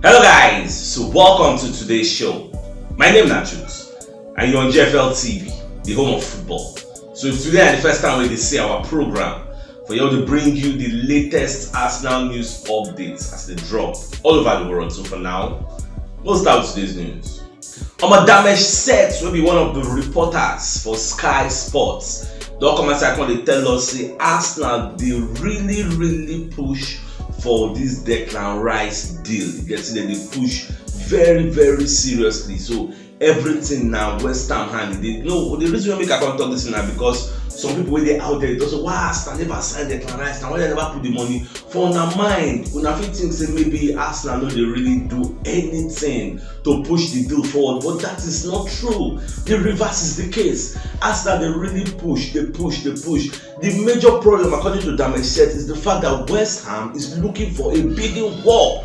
Hello guys, so welcome to today's show. My name is Nachus and you're on GFL TV, the home of football. So if today is the first time we see our program, for you to bring you the latest Arsenal news updates as they drop all over the world. So for now, we'll start with today's news. Omadamesh Seth will be one of the reporters for Sky Sports. The Okomasakon they tell us say Arsenal they really push for this Declan Rice deal. You get see that they push very seriously. So everything now West Ham hand. They know the reason we make I can't talk this now because some people when they out there they say why Arsenal never signed Declan Rice and why they never put the money for their mind. When I think say maybe Arsenal know they really do anything to push the deal forward, but that is not true. The reverse is the case. Arsenal they really push. The major problem according to Damesh Seth is the fact that West Ham is looking for a bidding war.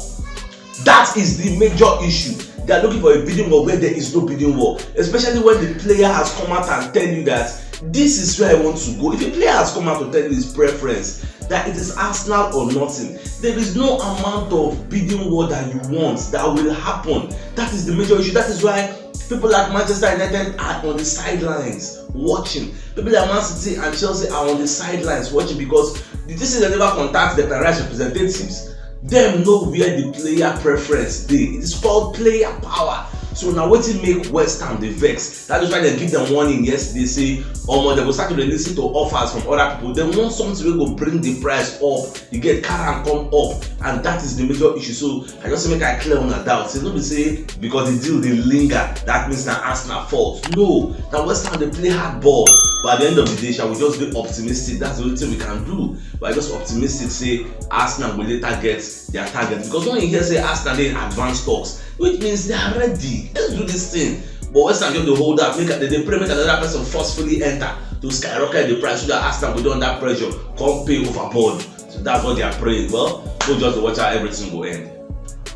That is the major issue. They are looking for a bidding war where there is no bidding war, especially when the player has come out and tell you that this is where I want to go. If a player has come out to tell you his preference that it is Arsenal or nothing, there is no amount of bidding war that you want that will happen. That is the major issue. That is why people like Manchester United are on the sidelines watching. People like Man City and Chelsea are on the sidelines watching because this is never contact the Declan representatives. Them know where the player preference dey. It is called player power. So now wetin make West Ham dey vex? That is why they give them warning yesterday say they go start to listen to offers from other people. They want something wey go bring the price up. You get car and come up, and that is the major issue. So I just make I clear on a doubt. Say no be say because the deal dey linger that means na Arsenal fault. No, na West Ham dey play hard ball. But at the end of the day, shall we just be optimistic? That's the only thing we can do. But just optimistic say Arsenal will later get their target. Because when you hear say Arsenal dey in advanced talks, which means they are ready. Let's do this thing. But West Ham just hold up, they pray make another person forcefully enter to skyrocket the price so that Arsenal will do under pressure, come pay overboard. So that's what they are praying. Well, we'll just watch how everything will end.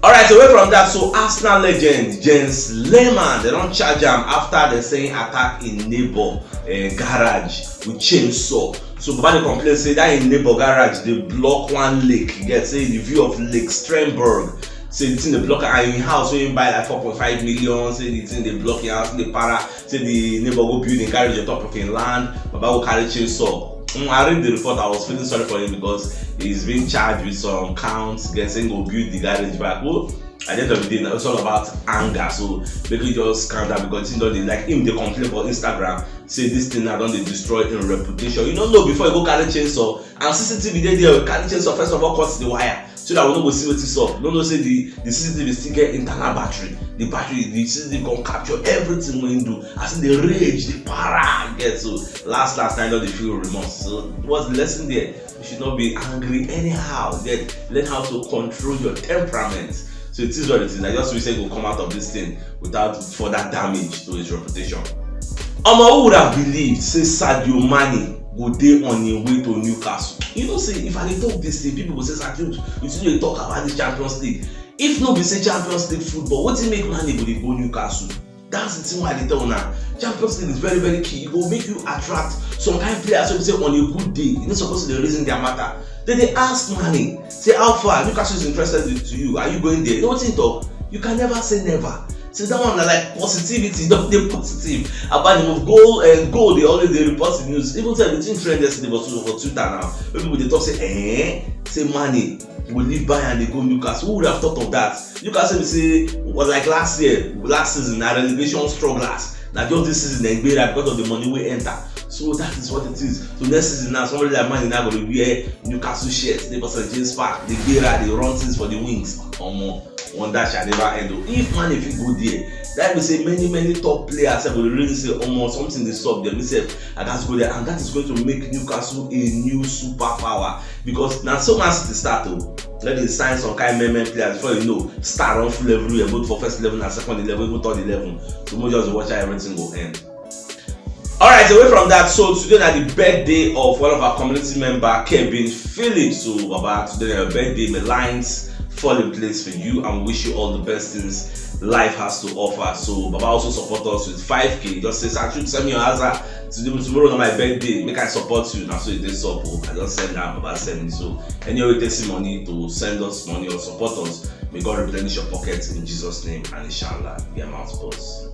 Alright, away from that, so Arsenal legend Jens Lehmann, they don't charge him after they saying attack in neighbor garage with chainsaw. So Baba they complain say that in neighbor garage they block one lake. You get say the view of Lake Strenberg. Say the thing they block and in house when you buy like 4.5 million. Say the thing they block your house, they para. Say the neighbor go build in garage on top of in land. Baba go carry chainsaw. I read the report. I was feeling sorry for him because he's being charged with some counts. Saying go build the garage back. Well, at the end of the day, it's all about anger. So maybe just calm down because you know they like him. They complain for Instagram. Say this thing now don't they destroy in reputation. You don't know before you go carry chainsaw and CCTV there carry chainsaw first of all cut the wire. So that we don't go see what it's up. No say the CCTV still get internal battery. The battery, the CCTV can capture everything when you do. As in the rage, the para get so last night they feel remorse. So what's the lesson there? You should not be angry anyhow. Then learn how to control your temperament. So it is what it is. I just wish he will come out of this thing without further damage to his reputation. Who would have believed say Sadio Mane go dey on him way to Newcastle? You know say if I dey talk this thing, people go say Sadio, you still dey talk about the Champions League. If no be say Champions League football, wetin make Mane go dey go Newcastle? That's the thing why I dey tell una. Champions League is very key. It go make you attract some kind of players wey say on a good day, you no suppose to dey reason their matter. Then they ask Mane, say how far Newcastle is interested to you? Are you going there? You know wetin he talk? You can never say never. So that one like positivity, don't dey positive about him of goal and goal. They always they report the news. Even say between trend yesterday was for Twitter now. When people they talk say Mane will leave Bayern and they go Newcastle. Who would have thought of that? Newcastle say was like last season, na relegation strugglers. Now just this season they gbera because of the money we enter. So that is what it is. So next season now, somebody like Mane now going to wear Newcastle shirts. They was at James Park. They gbera, they run things for the wings. One that shall never end. If man if you go there, that will say many top players will really say something they stop them. They say I got to go there, and that is going to make Newcastle a new superpower because now so much to start let they sign some kind of players before you know start on full level, you both for first level and second level, even third level. So we just watch how everything will end. Alright, away from that, so today is the birthday of one of our community member, Kevin Phillips. So about today your birthday, my lines fall in place for you and wish you all the best things life has to offer. So Baba also support us with 5k. Just say Sanchu, send me your answer tomorrow on my birthday. Make I support you. Now so it is up. I just send that Baba send me. So anyway, take some money to send us money or support us. May God replenish your pockets in Jesus' name, and inshallah, be a mouth boss.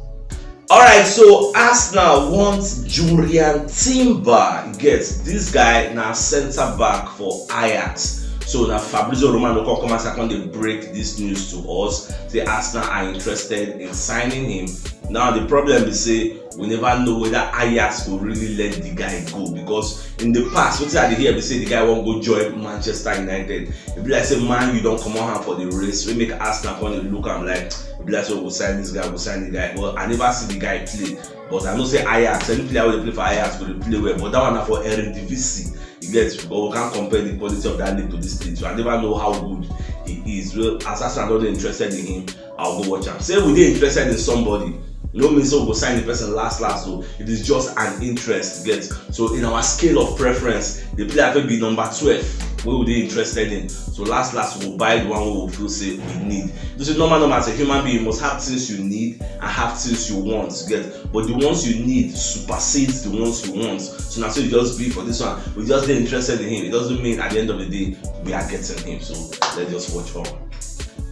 Alright, so Arsenal wants Julian Timber. Get this guy now centre back for Ajax. So now Fabrizio Romano come and second they break this news to us. Say Arsenal are interested in signing him. Now the problem is say we never know whether Ajax will really let the guy go, because in the past, what I hear they say the guy won't go join Manchester United. It be like say man, you don't come on for the race. We make Arsenal come and look. I'm like, it be like so we'll sign this guy, we'll sign the guy. Well, I never see the guy play, but I know say Ajax. Any player will play for Ajax will play well, but that one for Eredivisie. You get, but we can't compare the quality of that league to this league. So I never know how good he is. Well, as Arsenal not interested in him, I'll go watch him. Say we dey interested in somebody. No means so we'll sign the person last. So it is just an interest. Get, so in our scale of preference, the player will be number 12. What would they interested in? So last we'll buy the one we will feel say we need. This is normal as a human being. You must have things you need and have things you want to get. But the ones you need supersedes the ones you want. So now so you just be for this one. We just get interested in him. It doesn't mean at the end of the day we are getting him. So let's just watch for him.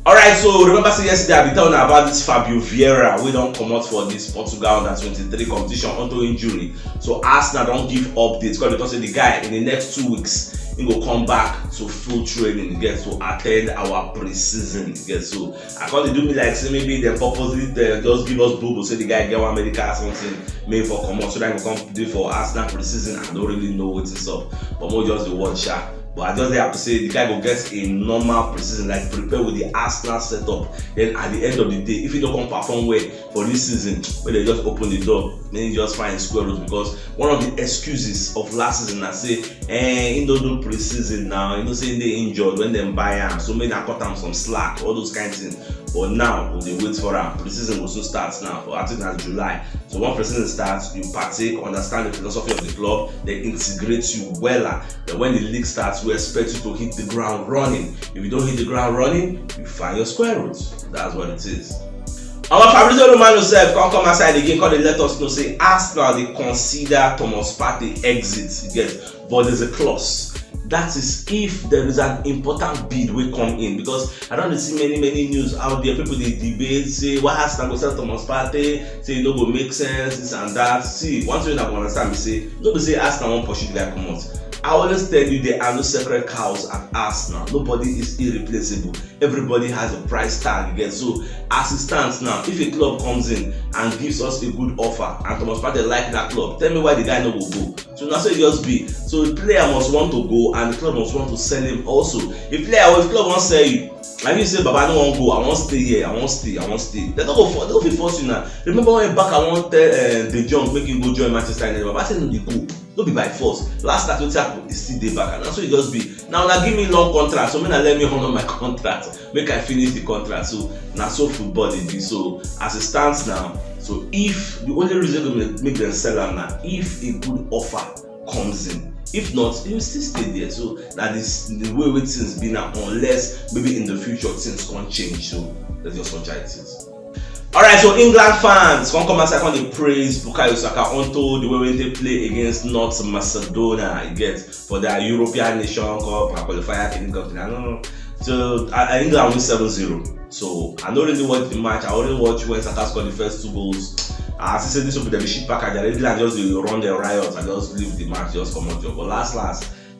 Alright, so remember say yesterday I be telling you about this Fabio Vieira. We don't come out for this Portugal under 23 competition onto injury. So Arsenal don't give updates because the guy in the next 2 weeks he will come back to full training, get to attend our pre-season. Get, so I can't do me like say maybe they purposely they just give us boo say the guy get one medical or something made for come out so that he will come do for Arsenal pre-season. I don't really know what it's up, but more just the watch shot. But I just have to say the guy will get a normal pre-season, like prepare with the Arsenal setup. Then at the end of the day, if he don't come perform well for this season, when they just open the door, then you just find square root. Because one of the excuses of last season, I say, he don't do pre-season now. You know, saying they injured when they buy him, so maybe I cut him some slack, all those kind of things. But now they wait for him. Pre-season also starts now. I think that's July. So when pre-season starts, you partake, understand the philosophy of the club, they integrate you well. Then when the league starts, we expect you to hit the ground running. If you don't hit the ground running, you find your square root. That's what it is. Our Fabrizio Romano self can't come aside again because they let us know say Arsenal they consider Thomas Partey exit. Yes, but there's a clause. That is if there is an important bid will come in, because I don't see many news out there. People they debate say why Arsenal go sell Thomas Partey, say no go make sense, this and that. See, one thing I understand me say nobody say Arsenal won't pursue the guy come out. I always tell you there are no sacred cows at Arsenal. Nobody is irreplaceable. Everybody has a price tag again. So as it stands now, if a club comes in and gives us a good offer and Thomas Partey like that club, tell me why the guy no will go. So that's how it just be. So the player must want to go and the club must want to sell him also. If the club won't sell you, like you say, Baba, I don't want to go. I want to stay here. I want to stay. They don't be forced you now. Remember when back I want the jump make him go join Manchester United. Baba said no, they go. Don't be by force. Last start what happened is still day back, and that's what it just be. Now give me long contract, so let me honor my contract. Make I finish the contract. So now so football it be. So as it stands now, so if the only reason to make them sell them now, if a good offer comes in. If not, he will still stay there. So that is the way things be now, unless maybe in the future things can't change. So let's just watch how it is. Alright, so England fans come and second they praise Bukayo Saka onto the way they play against North Macedonia, you get, for their European Nation Cup and qualifier. I don't know. So England win 7-0. So I don't really watch the match. I only watch when Saka scored the first 2 goals. As I said, this will be the shit package. England just run their riots and just leave the match, just come out. But last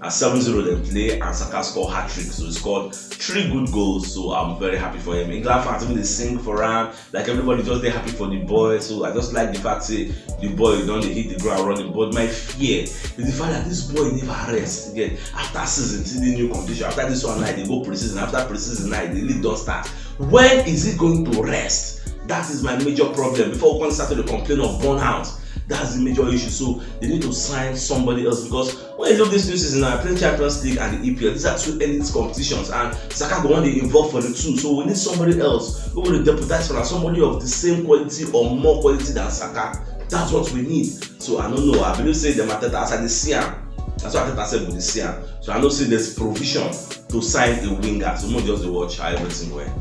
at 7-0 they play and Saka scored hat-trick. So he scored 3 good goals. So I'm very happy for him. England fans even they sing for him. Like everybody just they happy for the boy. So I just like the fact say the boy don't hit the ground running. But my fear is the fact that this boy never rests again. After season, see the new competition. After this one night, they go pre-season. After pre-season night, the league don't start. When is he going to rest? That is my major problem. Before we can start to complain of burnout, that's the major issue. So they need to sign somebody else, because when you look this new season now, playing Champions League and the EPL, these are 2 elite competitions, and Saka go on they involved for the 2. So we need somebody else who will deputize for us, somebody of the same quality or more quality than Saka. That's what we need. So I don't know. I believe say the matter as I see him. That's what I said with the see him. So I know say there's provision to sign a winger. So more just watch how everything went.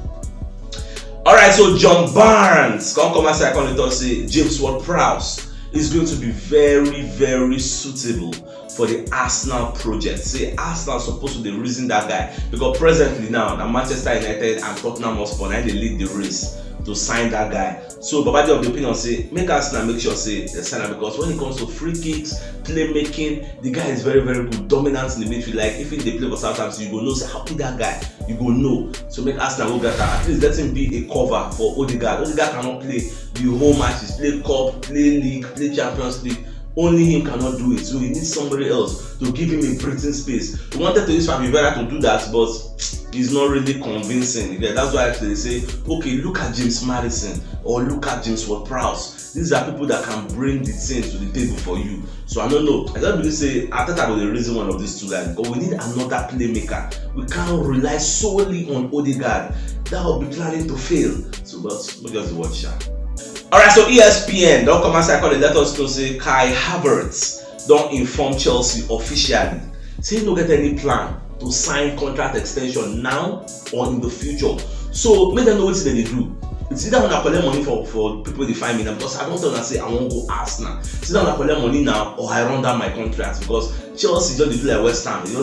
Alright, so John Barnes come and say James Ward-Prowse is going to be very suitable for the Arsenal project. Say Arsenal supposed to be raising that guy because presently now, the Manchester United and Tottenham Hotspur now they lead the race to sign that guy. So Baba of the opinion say make Arsenal make sure say they sign him because when it comes to free kicks, playmaking, the guy is very good, dominant in the midfield. Like if they play for Southampton, you go know say how be that guy, you go know. So make Arsenal go get that. At least let him be a cover for Odegaard. Odegaard cannot play the whole matches, play cup, play league, play Champions League. Only him cannot do it, so he needs somebody else to give him a breathing space. We wanted to use Fabio Vieira to do that, but he's not really convincing. Yeah, that's why they say, okay, look at James Maddison or look at James Ward-Prowse. These are people that can bring the team to the table for you. So I don't know. I don't really say Arteta was the reason one of these two guys, but we need another playmaker. We can't rely solely on Odegaard. That will be planning to fail. So, but we just watch that. Alright, so ESPN don't come outside and let us know say Kai Havertz don't inform Chelsea officially. Say he don't get any plan to sign contract extension now or in the future. So make them know what they do. It's either when I collect money for people they find me now because I don't want to say I won't go Arsenal. It's either when I collect money now or I run down my contract because Chelsea just do like West Ham. They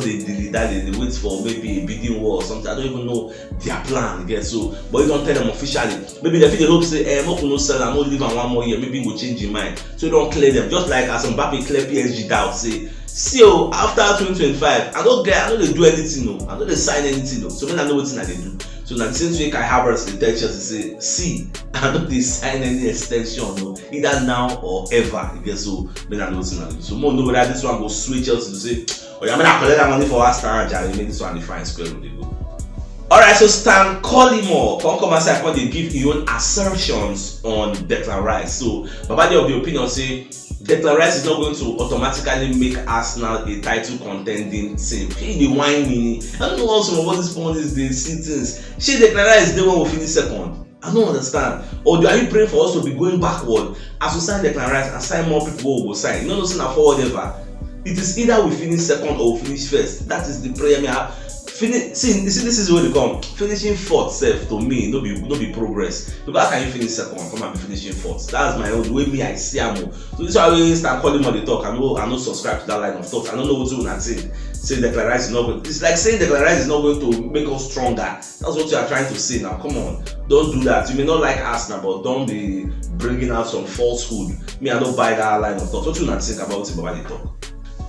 wait for maybe a bidding war or something. I don't even know their plan again. So, but you don't tell them officially. Maybe they hope say, I'm not going to sell, I'm not leaving 1 more year. Maybe we'll change your mind. So you don't clear them. Just like as Mbappe clear PSG down, say, see after 2025, I don't they do anything, no. I don't they sign anything, no. So when I know what they do. So now the same way Kai Havertz the tell Chelsea say, see, I don't they sign any extension, no, either now or ever. You get so when I know what they do. So more know whether this one go switch Chelsea to say, oh yeah, I'm gonna collect that money for Arsenal and Jerry, make this one the fine square when they go. Alright, so Stan Collymore come aside when they give your own assertions on Declan Rice. So Baba of the opinion say Declan Rice is not going to automatically make Arsenal a title contending team. Hey, the whining. I don't know how some of these pundits they see things. She Declan Rice they want to finish second. I don't understand. Or are you praying for us to be going backward as we sign Declan Rice and sign more people who will sign? You know, nothing for whatever. It is either we finish second or we finish first. That is the prayer me have. See, this is where they come. Finishing fourth self to me, no be progress. Because how can you finish second come and be finishing fourth? That's my own way me I see am. So this is why we start calling on the talk. I know subscribe to that line of thoughts. I don't know what to think. Say Declan Rice is not going. It's like saying Declan Rice is not going to make us stronger. That's what you are trying to say now. Come on, don't do that. You may not like Arsenal, but don't be bringing out some falsehood. Me, I don't buy that line of thoughts. What you not think about it about the talk?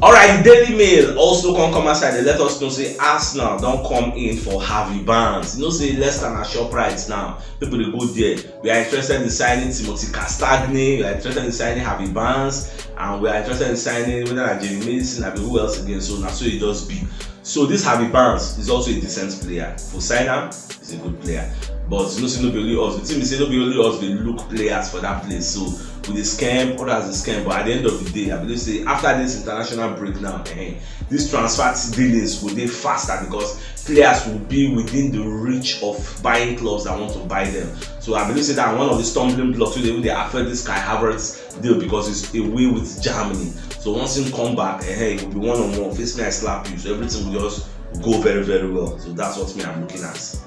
Alright, the Daily Mail also come outside. They let us know say Arsenal don't come in for Harvey Barnes. You know say Leicester and ShopRite now. People they go there. We are interested in signing Timothy Castagne. We are interested in signing Harvey Barnes, and we are interested in signing whether Jamie Mason and who else again. So now so it does be. So this Harvey Barnes is also a decent player. For sign him, he's a good player. But you know, say no be only us. The team say no be only us. They look players for that place. So with the scam, others the scam. But at the end of the day, I believe say after this international break now, this transfer dealings will be faster because players will be within the reach of buying clubs that want to buy them. So I believe say that one of the stumbling blocks today when they affect this Kai Havertz deal because it's away with Germany. So once him come back, it will be 1-on-1. Face me, I slap you. So everything will just go very well. So that's what me I'm looking at.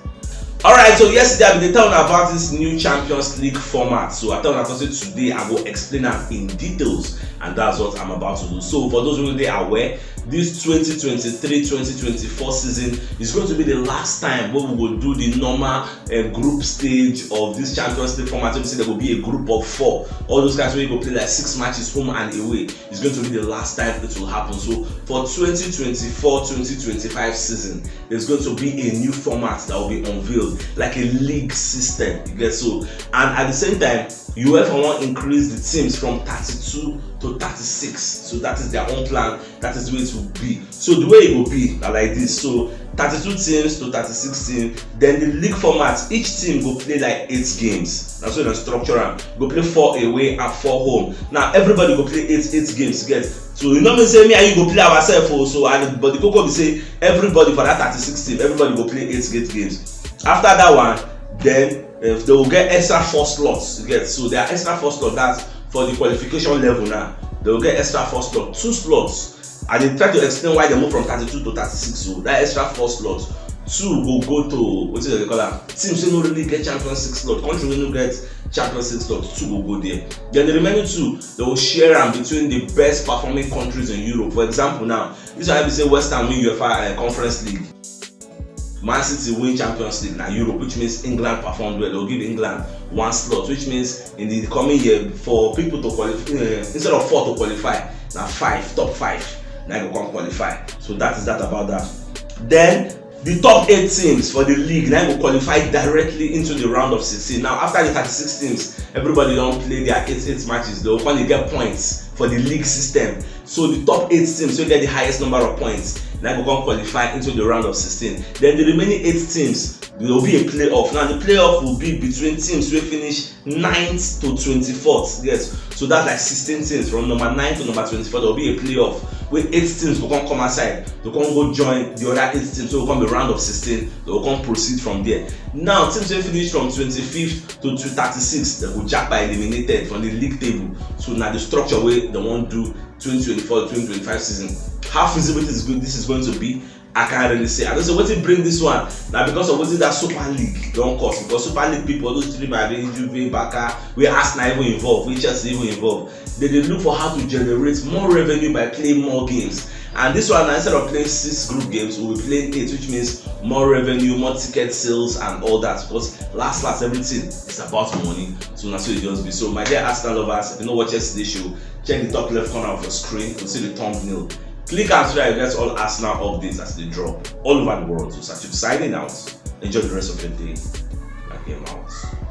Alright, so yesterday I been telling about this new Champions League format. So I thought today I will explain it in details, and that's what I'm about to do. So for those who are aware, this 2023-2024 season is going to be the last time where we will do the normal group stage of this Champions League format. So there will be a group of 4. All those guys where you go play like 6 matches home and away. It's going to be the last time it will happen. So for 2024-2025 season, there's going to be a new format that will be unveiled, like a league system. You get so, and at the same time, UEFA want to increase the teams from 32 to 36. So that is their own plan. That is the way it will be. So the way it will be like this. So 32 teams to 36 teams. Then the league format, each team will play like 8 games. That's what the structure am. Go play 4 away and 4 home. Now everybody go play 8 games. Get so you know me say me and you go play ourselves also. But the Coco will say everybody for that 36 team, everybody go play 8 games. After that one, then if they will get extra 4 slots. You get so there are extra 4 slots. That's for the qualification level now. They will get extra 4 slots, 2 slots. And they try to explain why they move from 32 to 36. So that extra 4 slots 2 go to what they call that teams wey no really get Champions League slot, country wey no get Champions League slot, 2 go there. Then the remaining 2 they will share them between the best performing countries in Europe. For example, now this one I be say West Ham win UEFA Conference League, Man City win Champions League na Europe, which means England performed well. They will give England 1 slot, which means in the coming year for people to qualify, instead of 4 to qualify, now 5, top 5 now you can qualify. So that is that about that. Then the top 8 teams for the league now will qualify directly into the round of 16. Now after the 36 teams, everybody don't play their 8 matches. They will finally get points for the league system. So the top 8 teams will get the highest number of points. Now we can qualify into the round of 16. Then the remaining 8 teams, there will be a playoff. Now the playoff will be between teams who finish 9th to 24th. Yes, so that's like 16 teams from number 9 to number 24. There will be a playoff where 8 teams will come outside. They can go join the other 8 teams. So it will come the round of 16. They will come proceed from there. Now teams will finish from 25th to 36th. They will jack by eliminated from the league table. So now the structure where they won't do 2024-2025 season. How feasible this is going to be, I can't really say. I don't say what it bring this one now because of what that Super League don't cost, because Super League people, those three by Juve, Barca, we Arsenal even involved, we Chelsea even involved. They look for how to generate more revenue by playing more games. And this one, instead of playing 6 group games, we'll be playing 8, which means more revenue, more ticket sales, and all that. Because last everything is about money. So that's what it just be. So my dear Arsenal lovers, if you know what yesterday's show, check the top left corner of your screen to see the thumbnail. Click and so that you get all Arsenal updates as they drop all over the world. So Sachib signing out. Enjoy the rest of your day. I am out.